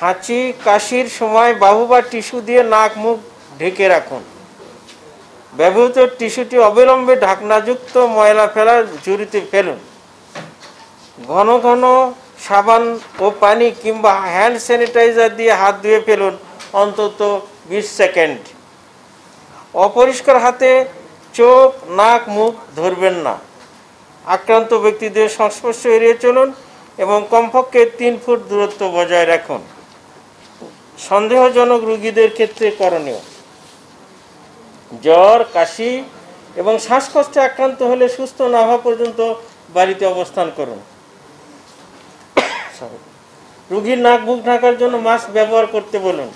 হাঁচি কাশির সময় বাহু বা টিস্যু দিয়ে নাক মুখ ঢেকে রাখুন। ব্যবহৃত টিস্যুটি অবিলম্বে ঢাকনাযুক্ত ময়লা ফেলার ঝুড়িতে ফেলুন। ঘন ঘন সাবান ও পানি কিংবা হ্যান্ড স্যানিটাইজার দিয়ে হাত ধুয়ে ফেলুন অন্তত 20 সেকেন্ড। অপরিষ্কার হাতে চোখ নাক মুখ ধরবেন না। আক্রান্ত ব্যক্তিদের সংস্পর্শ এড়িয়ে চলুন এবং কমপক্ষে 3 ফুট দূরত্ব বজায় রাখুন। সন্দেহজনক রোগীদের ক্ষেত্রে করণীয়: জ্বর, কাশি এবং শ্বাসকষ্টে আক্রান্ত হলে সুস্থ না হওয়া পর্যন্ত বাড়িতে অবস্থান করুন। রোগীর নাক মুখ ঢাকার জন্য মাস্ক ব্যবহার করতে বলুন।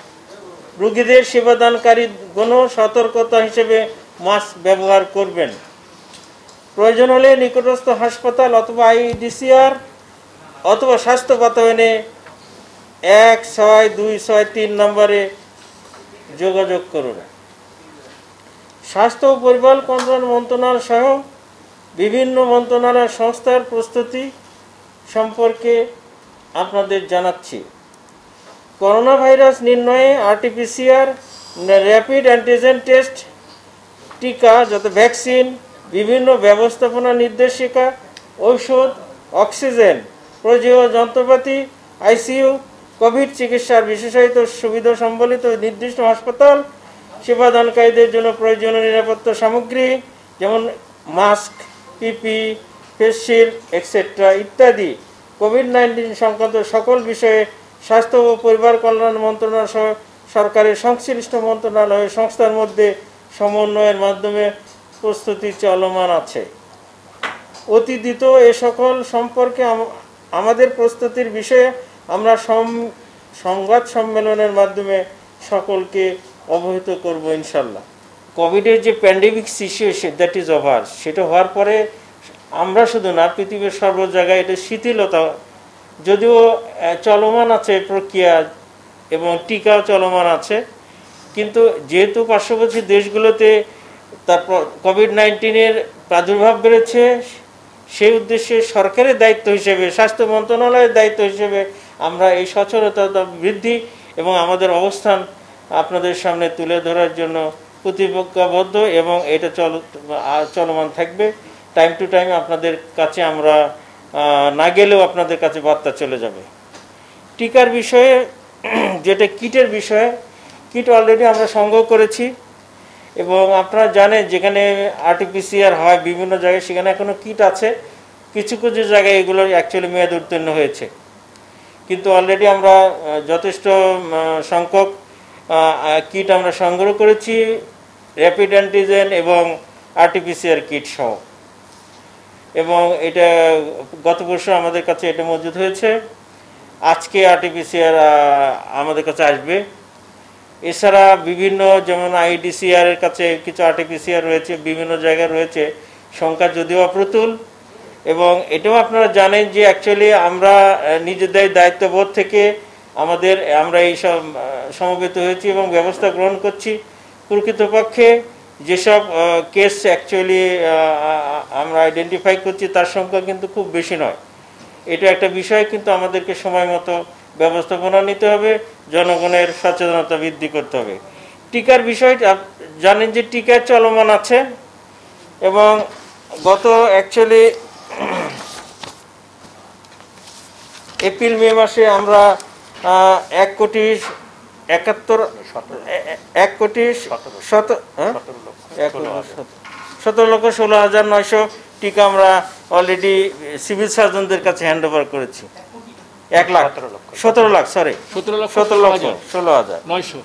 রোগীদের সেবাদানকারীগণও সতর্কতা হিসেবে মাস্ক ব্যবহার করবেন। প্রয়োজন হলে নিকটস্থ হাসপাতাল অথবা আইডিসিআর অথবা স্বাস্থ্য বাতায়নে 16263 নম্বরে যোগাযোগ করুন। স্বাস্থ্য ও পরিবার কল্যাণ মন্ত্রণালয় সহ বিভিন্ন মন্ত্রণালয় সংস্থার প্রস্তুতি সম্পর্কে আপনাদের জানাচ্ছি। করোনা ভাইরাস নির্ণয়ে আরটিপিসিআর, র্যাপিড অ্যান্টিজেন টেস্ট, টিকা যত ভ্যাকসিন, বিভিন্ন ব্যবস্থাপনা নির্দেশিকা, ঔষধ, অক্সিজেন, প্রয়োজনীয় যন্ত্রপাতি, আইসিইউ, কোভিড চিকিৎসার বিশেষায়িত সুবিধা সম্বলিত নির্দিষ্ট হাসপাতাল, সেবাদানকারীদের জন্য প্রয়োজনীয় নিরাপত্তা সামগ্রী যেমন মাস্ক, পিপি, ফেস শিল্ড এক্সেট্রা ইত্যাদি কোভিড-19 সংক্রান্ত সকল বিষয়ে স্বাস্থ্য ও পরিবার কল্যাণ মন্ত্রণালয় সহ সরকারের সংশ্লিষ্ট মন্ত্রণালয় সংস্থার মধ্যে সমন্বয়ের মাধ্যমে প্রস্তুতি চলমান আছে। অতি দ্রুত এ সকল সম্পর্কে আমাদের প্রস্তুতির বিষয়ে আমরা সংবাদ সম্মেলনের মাধ্যমে সকলকে অবহিত করব ইনশাল্লাহ। কোভিডের যে pandemic situation that is over, সেটা হওয়ার পরে আমরা শুধু না, পৃথিবীর সর্ব জায়গায় এটা শিথিলতা যদিও চলমান আছে প্রক্রিয়া এবং টিকাও চলমান আছে, কিন্তু যেহেতু পার্শ্ববর্তী দেশগুলোতে তারপর কোভিড-19 প্রাদুর্ভাব বেড়েছে, সেই উদ্দেশ্যে সরকারের দায়িত্ব হিসেবে, স্বাস্থ্য মন্ত্রণালয়ের দায়িত্ব হিসেবে আমরা এই সচেতনতা বৃদ্ধি এবং আমাদের অবস্থান আপনাদের সামনে তুলে ধরার জন্য প্রতিজ্ঞাবদ্ধ এবং এটা চলমান থাকবে। টাইম টু টাইম আপনাদের কাছে আমরা না গেলেও আপনাদের কাছে বার্তা চলে যাবে। টিকার বিষয়ে যেটা কিটের বিষয়ে, কিট অলরেডি আমরা সংগ্রহ করেছি এবং আপনারা জানেন যেখানে আরটিপিসিআর হয় বিভিন্ন জায়গায় সেখানে এখনও কিট আছে, কিছু কিছু জায়গায় এগুলো অ্যাকচুয়ালি মেয়াদ উত্তীর্ণ হয়েছে, কিন্তু অলরেডি আমরা যথেষ্ট সংখ্যক কিট আমরা সংগ্রহ করেছি, র্যাপিড অ্যান্টিজেন এবং আরটিপিসিআর কিট সহ, এবং এটা গত বর্ষ আমাদের কাছে এটা মজুদ হয়েছে। আজকে আরটিপিসিআর আমাদের কাছে আসবে। এছাড়া বিভিন্ন যেমন আইডিসিআর এর কাছে কিছু আরটিপিসিআর রয়েছে, বিভিন্ন জায়গায় রয়েছে, সংখ্যা যদিও অপ্রতুল। এবং এটাও আপনারা জানেন যে অ্যাকচুয়ালি আমরা নিজেদের দায়িত্ববোধ থেকে আমরা এই সব সমবেত হয়েছি এবং ব্যবস্থা গ্রহণ করছি। প্রকৃতপক্ষে যেসব কেস অ্যাকচুয়ালি আমরা আইডেন্টিফাই করছি তার সংখ্যা কিন্তু খুব বেশি নয়। এটা একটা বিষয়, কিন্তু আমাদেরকে সময় মতো ব্যবস্থাপনা নিতে হবে, জনগণের সচেতনতা বৃদ্ধি করতে হবে। টিকার বিষয়টা জানেন যে টিকা চলমান আছে এবং গত অ্যাকচুয়ালি এপ্রিল মে মাসে আমরা 1,17,16,900 টিকা আমরা অলরেডি সিভিল সার্জনদের কাছে হ্যান্ড ওভার করেছি। 17,16,900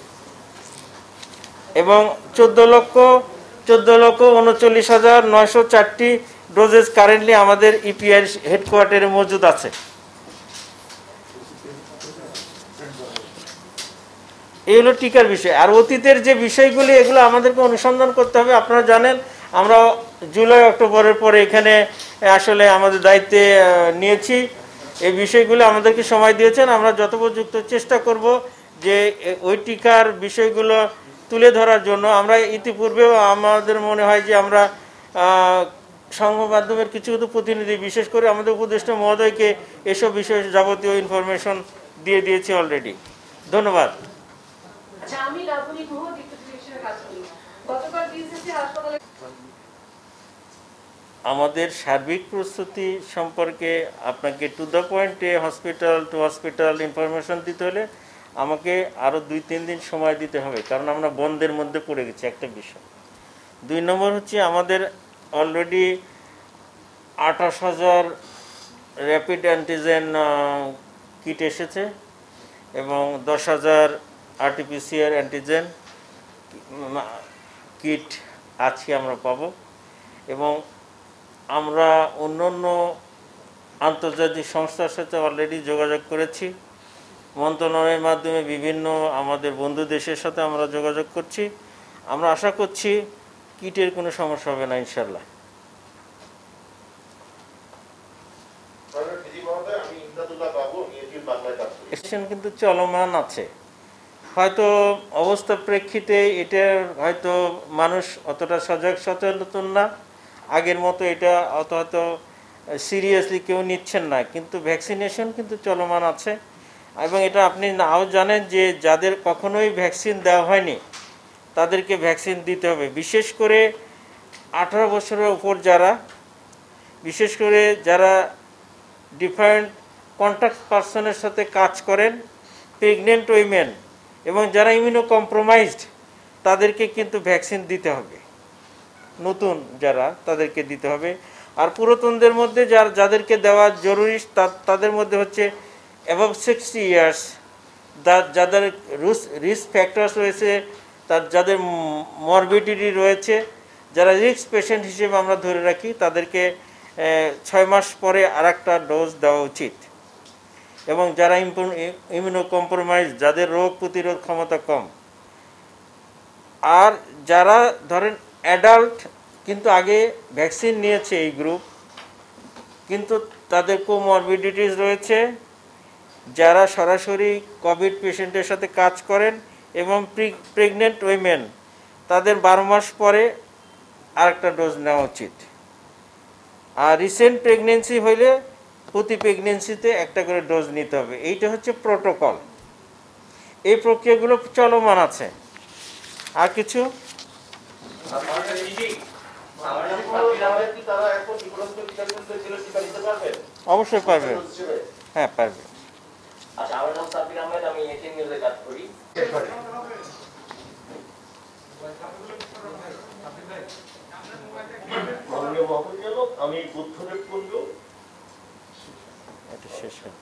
এবং 14,39,904টি ডোজেস কারেন্টলি আমাদের ইপিআই হেডকোয়ার্টারে মজুদ আছে। এই হলো টিকার বিষয়। আর অতীতের যে বিষয়গুলি এগুলো আমাদেরকে অনুসন্ধান করতে হবে। আপনারা জানেন আমরা জুলাই অক্টোবরের পরে এখানে আসলে আমাদের দায়িত্বে নিয়েছি, এই বিষয়গুলো আমাদেরকে সময় দিয়েছেন। আমরা যথোপযুক্ত চেষ্টা করব যে ওই টিকার বিষয়গুলো তুলে ধরার জন্য। আমরা ইতিপূর্বেও আমাদের মনে হয় যে আমরা সংবাদ মাধ্যমের কিছু কিছু প্রতিনিধি, বিশেষ করে আমাদের উপদেষ্টা মহোদয়কে এসব বিষয়ে যাবতীয় ইনফরমেশন দিয়ে দিয়েছি অলরেডি। ধন্যবাদ। আচ্ছা, আমি লাবণী গুহ ডিপ্টি হিসেবে কাজ করি। গতকাল ডিসিসি হাসপাতালে আমাদের সার্বিক প্রস্তুতি সম্পর্কে আপনাকে টু দ্য পয়েন্টে হসপিটাল টু হসপিটাল ইনফরমেশন দিতে হলে আমাকে আরও 2-3 দিন সময় দিতে হবে, কারণ আমরা বন্ধের মধ্যে পড়ে গেছি একটা বিষয়। 2 নম্বর হচ্ছে আমাদের অলরেডি 28,000 র্যাপিড অ্যান্টিজেন কিট এসেছে এবং 10,000 আরটিপিসিআর অ্যান্টিজেন কিট আজকে আমরা পাবো। এবং আমরা অন্য আন্তর্জাতিক সংস্থার সাথে অলরেডি যোগাযোগ করেছি, মন্ত্রণালয়ের মাধ্যমে বিভিন্ন আমাদের বন্ধু দেশের সাথে আমরা যোগাযোগ করছি। আমরা আশা করছি কিটের কোনো সমস্যা হবে না ইনশাল্লাহ। কিন্তু চলমান আছে, হয়তো অবস্থা প্রেক্ষিতে এটার হয়তো মানুষ অতটা সচেতন না, আগের মতো এটা অত সিরিয়াসলি কেউ নিচ্ছেন না, কিন্তু ভ্যাকসিনেশন কিন্তু চলমান আছে। এবং এটা আপনি নাও জানেন যে যাদের কখনোই ভ্যাকসিন দেওয়া হয়নি তাদেরকে ভ্যাকসিন দিতে হবে, বিশেষ করে 18 বছরের উপর যারা, বিশেষ করে যারা ডিফারেন্ট কন্ট্যাক্ট পারসনের সাথে কাজ করেন, প্রেগনেন্ট উইমেন এবং যারা ইমিউনো কম্প্রোমাইজড, তাদেরকে কিন্তু ভ্যাকসিন দিতে হবে। নতুন যারা তাদেরকে দিতে হবে। আর পুরাতনদের মধ্যে যাদেরকে দেওয়া জরুরি তাদের মধ্যে হচ্ছে অ্যাবভ 60 ইয়ার্স, যাদের রিস্ক ফ্যাক্টরস রয়েছে, যাদের মরবিডিটি রয়েছে, যারা রিস্ক পেশেন্ট হিসেবে আমরা ধরে রাখি, তাদেরকে 6 মাস পরে আরেকটা ডোজ দেওয়া উচিত। এবং যারা ইমিউনো কম্প্রোমাইজ, যাদের রোগ প্রতিরোধ ক্ষমতা কম, আর যারা ধরেন অ্যাডাল্ট কিন্তু আগে ভ্যাকসিন নিয়েছে এই গ্রুপ, কিন্তু তাদের কোমরবিডিটিস রয়েছে, যারা সরাসরি কোভিড পেশেন্টের সাথে কাজ করেন এবং প্রেগনেন্ট উইমেন, তাদের 12 মাস পরে আরেকটা ডোজ নেওয়া উচিত। আর রিসেন্ট প্রেগনেন্সি হইলে প্রতি প্রেগনেন্সিতে একটা করে ডোজ নিতে হবে। এইটা হচ্ছে প্রোটোকল। এই প্রক্রিয়াগুলো চলমান আছে। আর কিছু অবশ্যই পারবে, হ্যাঁ পারবে। আমি বুদ্ধদেব বলবো এটা শেষ হয়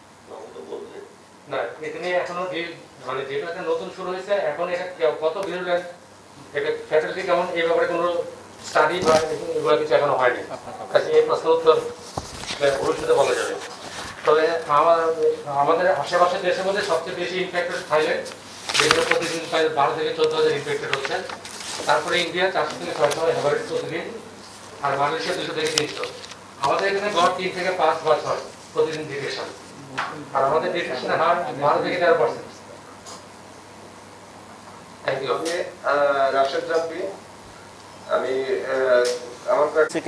না, এখানে এখনো মানে যেটা একটা নতুন শুরু হয়েছে, এখন এটা কত বিরোধ, এটা ফ্যাটালিটি কেমন, এই ব্যাপারে কোনো স্টাডি বা এগুলো কিছু এখনো হয়নি। কাজে এই প্রশ্ন উত্তর ভবিষ্যতে বলা যাবে। তবে আমাদের আশেপাশের দেশের মধ্যে সবচেয়ে বেশি ইনফেক্টেড থাইল্যান্ড, যেগুলো প্রতিদিন প্রায় 12 থেকে 14,000 ইনফেক্টেড হচ্ছে। তারপরে ইন্ডিয়া 400 থেকে 600 এভারেজ প্রতিদিন, আর মালয়েশিয়া 200 থেকে 300। আমাদের এখানে গড় 3 থেকে 5 বছর প্রতিদিন ডিটেকশন, আর আমাদের ডিটেকশনের হার 12 থেকে 13%। Thank you. রাশেদ রাব্বি, আমি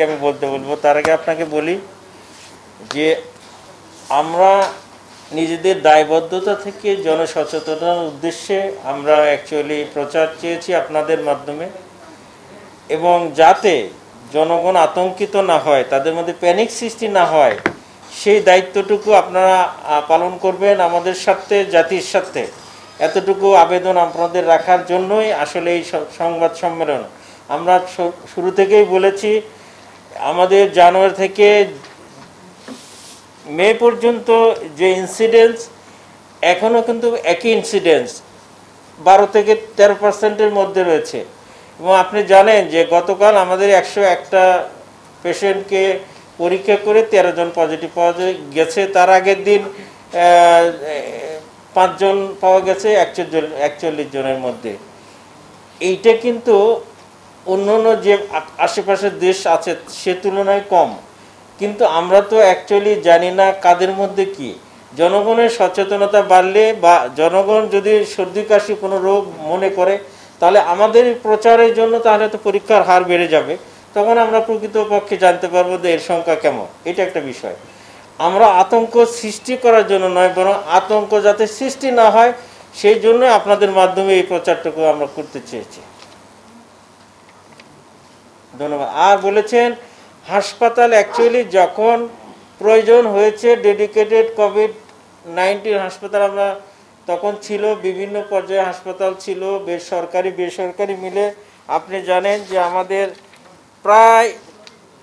আমি বলবো, তার আগে আপনাকে বলি যে আমরা নিজেদের দায়বদ্ধতা থেকে জনসচেতনতার উদ্দেশ্যে আমরা অ্যাকচুয়ালি প্রচার চেয়েছি আপনাদের মাধ্যমে, এবং যাতে জনগণ আতঙ্কিত না হয়, তাদের মধ্যে প্যানিক সৃষ্টি না হয়, সেই দায়িত্বটুকু আপনারা পালন করবেন আমাদের সাথে, জাতির সাথে। এতটুকু আবেদন আপনাদের রাখার জন্যই আসলে এই সংবাদ সম্মেলন। আমরা শুরু থেকেই বলেছি, আমাদের জানুয়ারি থেকে মে পর্যন্ত যে ইনসিডেন্স, এখনও কিন্তু একই ইনসিডেন্স 12 থেকে 13%-এর মধ্যে রয়েছে। এবং আপনি জানেন যে গতকাল আমাদের 101টা পেশেন্টকে পরীক্ষা করে 13 জন পজিটিভ পাওয়া গেছে। তার আগের দিন 5 জন পাওয়া গেছে 41 জনের মধ্যে। এইটা কিন্তু অন্য যে আশেপাশের দেশ আছে সে তুলনায় কম, কিন্তু আমরা তো অ্যাকচুয়ালি জানি না কাদের মধ্যে কি। জনগণের সচেতনতা বাড়লে বা জনগণ যদি সর্দি কাশি কোনো রোগ মনে করে, তাহলে আমাদের প্রচারের জন্য তাহলে তো পরীক্ষার হার বেড়ে যাবে, তখন আমরা প্রকৃতপক্ষে জানতে পারবো যে এর সংখ্যা কেমন। এটা একটা বিষয়। আমরা আতঙ্ক সৃষ্টি করার জন্য নয়, বরং আতঙ্ক যাতে সৃষ্টি না হয় সেই জন্য আপনাদের মাধ্যমে এই প্রচারটুকু আমরা করতে চেয়েছি। ধন্যবাদ। আর বলেছেন হাসপাতাল অ্যাকচুয়ালি যখন প্রয়োজন হয়েছে ডেডিকেটেড কোভিড-19 হাসপাতাল আমরা তখন ছিল, বিভিন্ন পর্যায়ে হাসপাতাল ছিল, বেসরকারি মিলে। আপনি জানেন যে আমাদের প্রায়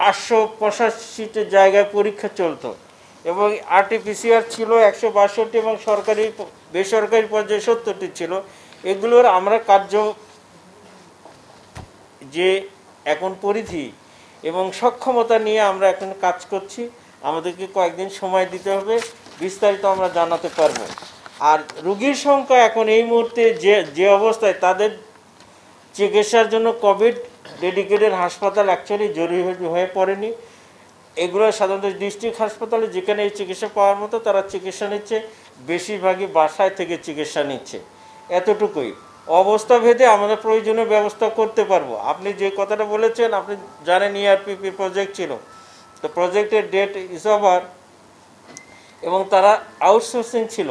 885 জায়গায় পরীক্ষা চলতো এবং RT-PCR ছিল 162 এবং বেসরকারি পর্যায়ে 70টি ছিল। এগুলোর আমরা যে এখন পরিধি এবং সক্ষমতা নিয়ে আমরা এখন কাজ করছি। আমাদেরকে কয়েকদিন সময় দিতে হবে, বিস্তারিত আমরা জানাতে পারবো। আর রোগীর সংখ্যা এখন এই মুহূর্তে যে অবস্থায়, তাদের চিকিৎসার জন্য কোভিড ডেডিকেটেড হাসপাতাল অ্যাকচুয়ালি জরুরি হয়ে পড়েনি। এগুলো সাধারণত ডিস্ট্রিক্ট হাসপাতালে যেখানে এই চিকিৎসা পাওয়ার মতো তারা চিকিৎসা নিচ্ছে, বেশিরভাগই বাসায় থেকে চিকিৎসা নিচ্ছে। এতটুকুই। অবস্থা ভেদে আমরা প্রয়োজনীয় ব্যবস্থা করতে পারবো। আপনি যে কথাটা বলেছেন, আপনি জানেন ERPP প্রজেক্ট ছিল, তো প্রজেক্টের ডেট ইজ ওভার এবং তারা আউটসোর্সিং ছিল।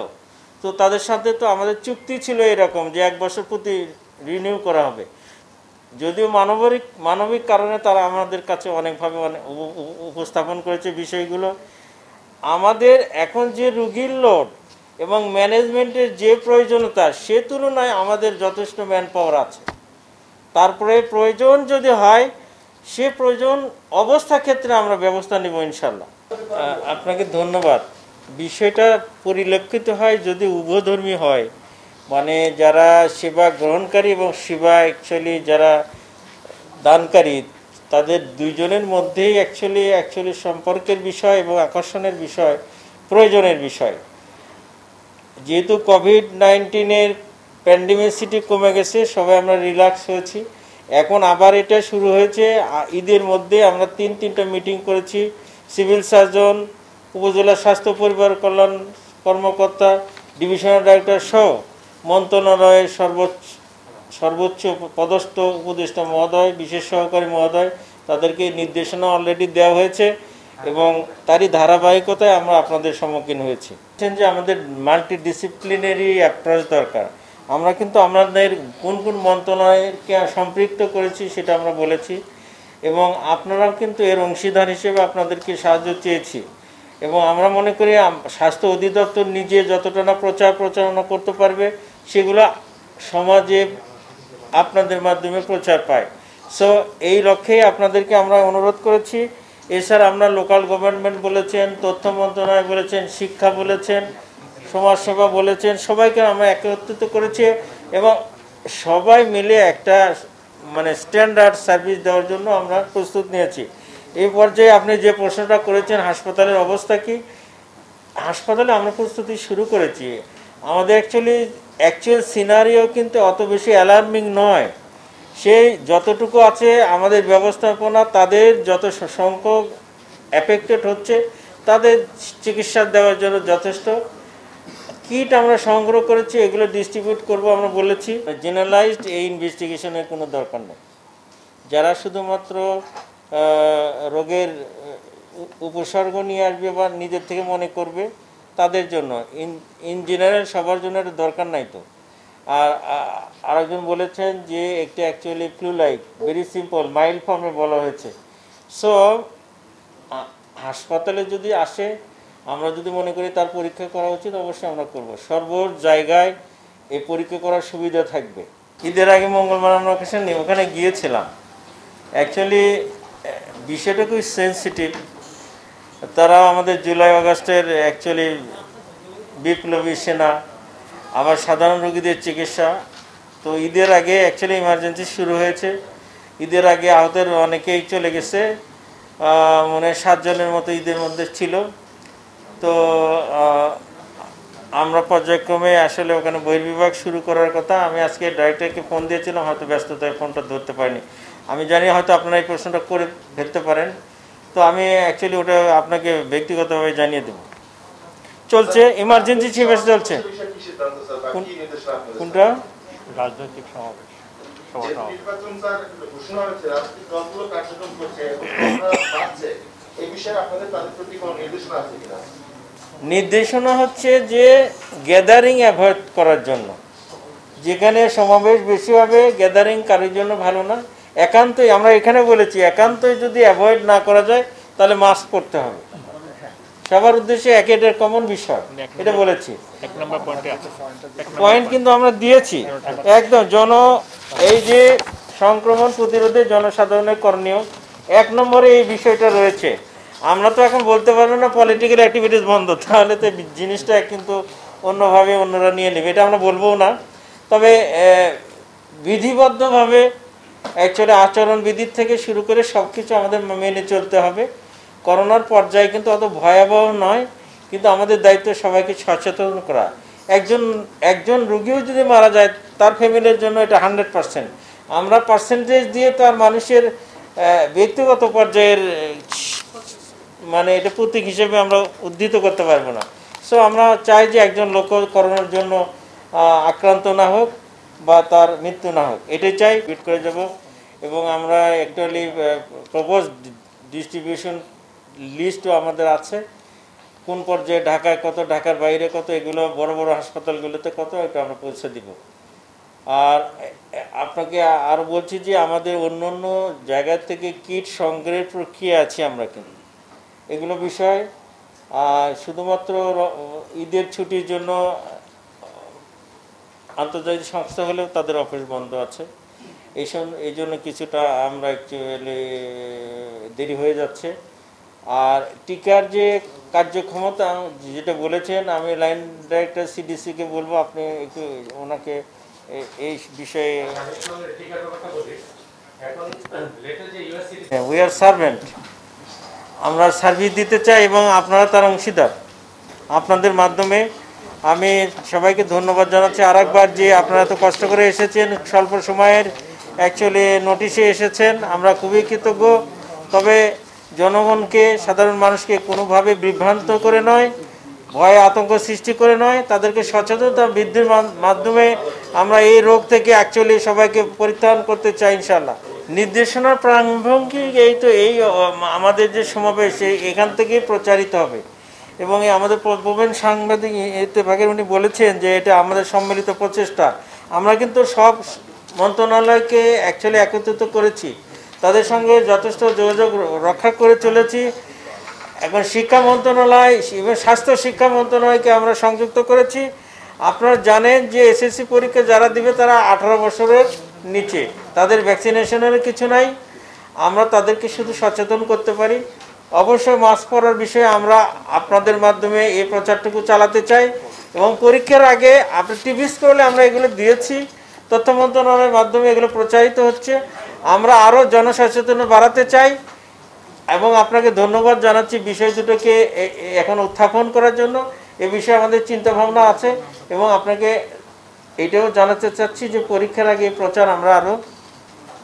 তো তাদের সাথে তো আমাদের চুক্তি ছিল এরকম যে 1 বছর প্রতি রিনিউ করা হবে। যদিও মানবিক কারণে তারা আমাদের কাছে অনেকভাবে উপস্থাপন করেছে বিষয়গুলো। আমাদের এখন যে রোগীর লোড এবং ম্যানেজমেন্টের যে প্রয়োজনীয়তা, সে তুলনায় আমাদের যথেষ্ট ম্যান পাওয়ার আছে। তারপরে প্রয়োজন যদি হয়, সে প্রয়োজন অবস্থা ক্ষেত্রে আমরা ব্যবস্থা নেব ইনশাল্লাহ। আপনাকে ধন্যবাদ। বিষয়টা পরিলক্ষিত হয় যদি উভয়ধর্মী হয়, মানে যারা সেবা গ্রহণকারী এবং সেবা অ্যাকচুয়ালি যারা দানকারী, তাদের দুইজনের মধ্যেই অ্যাকচুয়ালি সম্পর্কের বিষয় এবং আকর্ষণের বিষয়, প্রয়োজনের বিষয়। যেহেতু কোভিড-19 প্যান্ডেমিসিটি কমে গেছে, সবাই আমরা রিল্যাক্স হয়েছি। এখন আবার এটা শুরু হয়েছে। ঈদের মধ্যে আমরা তিনটা মিটিং করেছি, সিভিল সার্জন, উপজেলা স্বাস্থ্য পরিবার কল্যাণ কর্মকর্তা, ডিভিশনাল ডাইরেক্টর সহ মন্ত্রণালয়ের সর্বোচ্চ পদস্থ উপদেষ্টা মহোদয়, বিশেষ সহকারী মহোদয়, তাদেরকে নির্দেশনা অলরেডি দেওয়া হয়েছে এবং তারই ধারাবাহিকতায় আমরা আপনাদের সম্মুখীন হয়েছি যে আমাদের মাল্টিডিসিপ্লিনারি অ্যাপ্রোচ দরকার। আমরা কিন্তু আমাদের কোন মন্ত্রণালয়কে সম্পৃক্ত করেছি সেটা আমরা বলেছি এবং আপনারাও কিন্তু এর অংশীদার হিসেবে আপনাদেরকে সাহায্য চেয়েছি এবং আমরা মনে করি স্বাস্থ্য অধিদপ্তর নিজে যতটা না প্রচারণা করতে পারবে, সেগুলো সমাজে আপনাদের মাধ্যমে প্রচার পায়। সো এই লক্ষ্যেই আপনাদেরকে আমরা অনুরোধ করেছি। এছাড়া আমরা লোকাল গভর্নমেন্ট বলেছেন, তথ্য মন্ত্রণালয় বলেছেন, শিক্ষা বলেছেন, সমাজসেবা বলেছেন, সবাইকে আমরা একত্রিত করেছি এবং সবাই মিলে একটা স্ট্যান্ডার্ড সার্ভিস দেওয়ার জন্য আমরা প্রস্তুত নিয়েছি। এই পর্যায়ে আপনি যে প্রশ্নটা করেছেন, হাসপাতালের অবস্থা কি, হাসপাতালে আমরা প্রস্তুতি শুরু করেছি। আমাদের অ্যাকচুয়াল সিনারিও কিন্তু অত বেশি অ্যালার্মিং নয়। সেই যতটুকু আছে আমাদের ব্যবস্থাপনা, তাদের যত সংখ্যক অ্যাফেক্টেড হচ্ছে তাদের চিকিৎসা দেওয়ার জন্য যথেষ্ট কিট আমরা সংগ্রহ করেছি, এগুলো ডিস্ট্রিবিউট করব আমরা বলেছি। জেনারেলাইজড এই ইনভেস্টিগেশনের কোনো দরকার নেই। যারা শুধুমাত্র রোগের উপসর্গ নিয়ে আসবে বা নিজের থেকে মনে করবে, তাদের জন্য। ইন জেনারেল সবার জন্য এটা দরকার নাই তো। আর আরেকজন বলেছেন যে একটা actually flu like, very simple, mild ফর্মে বলা হয়েছে। সো হাসপাতালে যদি আসে, আমরা যদি মনে করি তার পরীক্ষা করা উচিত, অবশ্যই আমরা করব। সর্ব জায়গায় এই পরীক্ষা করার সুবিধা থাকবে। ঈদের আগে মঙ্গলবার আমরা ওখানে গিয়েছিলাম। অ্যাকচুয়ালি বিষয়টা খুব সেন্সিটিভ। তারা আমাদের জুলাই আগস্টের অ্যাকচুয়ালি বিপ্লবী সেনা, আবার সাধারণ রোগীদের চিকিৎসা। তো ঈদের আগে অ্যাকচুয়ালি ইমার্জেন্সি শুরু হয়েছে। ঈদের আগে আহতের অনেকেই চলে গেছে, 7 জনের মতো ঈদের মধ্যে ছিল। তো আমরা পর্যায়ক্রমে আসলে ওখানে বহির্বিভাগ শুরু করার কথা। আমি আজকে ডাইরেক্টরকে ফোন দিয়েছিলাম, হয়তো ব্যস্ততায় ফোনটা ধরতে পারিনি। আমি জানি হয়তো আপনারা এই প্রশ্নটা করে ফেলতে পারেন, তো আমি অ্যাকচুয়ালি ওটা আপনাকে ব্যক্তিগতভাবে জানিয়ে দেব। চলছে, ইমার্জেন্সি সেবা চলছে। কোনটা? রাজনৈতিক সমাবেশ। নির্দেশনা হচ্ছে যে গ্যাদারিং অ্যাভয়েড করার জন্য। যেখানে সমাবেশ বেশি হবে, গ্যাদারিং কারোর জন্য ভালো না। একান্তই আমরা এখানে বলেছি, একান্তই যদি অ্যাভয়েড না করা যায় তাহলে মাস্ক পরতে হবে। সবার উদ্দেশ্যে এটা কমন বিষয়, এটা বলেছি। পয়েন্ট কিন্তু আমরা দিয়েছি একদম এই যে সংক্রমণ প্রতিরোধে জনসাধারণের করণীয় 1 নম্বরে এই বিষয়টা রয়েছে। আমরা তো এখন বলতে পারবো না পলিটিক্যাল অ্যাক্টিভিটিস বন্ধ, তাহলে তো জিনিসটা কিন্তু অন্যভাবে অন্যরা নিয়ে নেবে, এটা আমরা বলবো না। তবে বিধিবদ্ধভাবে অ্যাকচুয়ালি আচরণবিধির থেকে শুরু করে সব কিছু আমাদের মেনে চলতে হবে। করোনার পর্যায়ে কিন্তু অত ভয়াবহ নয়, কিন্তু আমাদের দায়িত্ব সবাইকে সচেতন করা। একজন রুগীও যদি মারা যায় তার ফ্যামিলির জন্য এটা 100%। আমরা পার্সেন্টেজ দিয়ে তার মানুষের ব্যক্তিগত পর্যায়ের মানে এটা প্রতীক হিসেবে আমরা উদ্ধৃত করতে পারবো না। সো আমরা চাই যে একজন লোক করোনার জন্য আক্রান্ত না হোক বা তার মৃত্যু না হোক, এটাই চাই। টুইট করে যাব এবং আমরা অ্যাকচুয়ালি প্রপোজ ডিস্ট্রিবিউশন লিস্টও আমাদের আছে, কোন পর্যায়ে ঢাকায় কত, ঢাকার বাইরে কত, এগুলো বড় বড় হাসপাতালগুলোতে কত, এটা আমরা পৌঁছে দিব। আর আপনাকে আরও বলছি যে আমাদের অন্য অন্য জায়গা থেকে কিট সংগ্রহের প্রক্রিয়া আছে আমরা, কিন্তু এগুলো বিষয় শুধুমাত্র ঈদের ছুটির জন্য আন্তর্জাতিক সংস্থা হলেও তাদের অফিস বন্ধ আছে, এই জন্য কিছুটা আমরা অ্যাকচুয়ালি দেরি হয়ে যাচ্ছে। আর টিকার যে কার্যক্ষমতা যেটা বলেছেন, আমি লাইন ডাইরেক্টর সিডিসিকে বলবো আপনি একটু ওনাকে এই বিষয়ে। উই আর সার্ভেন্ট, আমরা সার্ভিস দিতে চাই এবং আপনারা তার অংশীদার। আপনাদের মাধ্যমে আমি সবাইকে ধন্যবাদ জানাচ্ছি আরেকবার যে আপনারা তো কষ্ট করে এসেছেন, স্বল্প সময়ের অ্যাকচুয়ালি নোটিশে এসেছেন, আমরা খুবই কৃতজ্ঞ। তবে জনগণকে, সাধারণ মানুষকে কোনোভাবে বিভ্রান্ত করে নয়, ভয় আতঙ্ক সৃষ্টি করে নয়, তাদেরকে সচেতনতা বৃদ্ধির মাধ্যমে আমরা এই রোগ থেকে অ্যাকচুয়ালি সবাইকে পরিত্রাণ করতে চাই ইনশাল্লাহ। নির্দেশনার প্রাণভঙ্গি এই আমাদের যে সমাবেশ এখান থেকেই প্রচারিত হবে এবং আমাদের প্রবীণ সাংবাদিক ইত্তেফাকের উনি বলেছেন যে এটা আমাদের সম্মিলিত প্রচেষ্টা। আমরা কিন্তু সব মন্ত্রণালয়কে অ্যাকচুয়ালি একত্রিত করেছি, তাদের সঙ্গে যথেষ্ট যোগাযোগ রক্ষা করে চলেছি। এখন শিক্ষা মন্ত্রণালয় এবং স্বাস্থ্য শিক্ষা মন্ত্রণালয়কে আমরা সংযুক্ত করেছি। আপনারা জানেন যে এসএসসি পরীক্ষা যারা দিবে তারা 18 বছরের নিচে, তাদের ভ্যাকসিনেশনের কিছু নাই। আমরা তাদেরকে শুধু সচেতন করতে পারি। অবশ্যই মাস্ক পরার বিষয়ে আমরা আপনাদের মাধ্যমে এই প্রচারটুকু চালাতে চাই এবং পরীক্ষার আগে আপনি টিভি স্ক্রলে আমরা এগুলো দিয়েছি, তথ্য মন্ত্রণালয়ের মাধ্যমে এগুলো প্রচারিত হচ্ছে। আমরা আরও জনসচেতনতা বাড়াতে চাই এবং আপনাকে ধন্যবাদ জানাচ্ছি বিষয় দুটোকে এখন উত্থাপন করার জন্য। এ বিষয়ে আমাদের চিন্তাভাবনা আছে এবং আপনাকে এটাও জানাতে চাচ্ছি যে পরীক্ষার আগে প্রচার আমরা আরও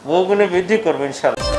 বহুগুণে বৃদ্ধি করবো ইনশাআল্লাহ।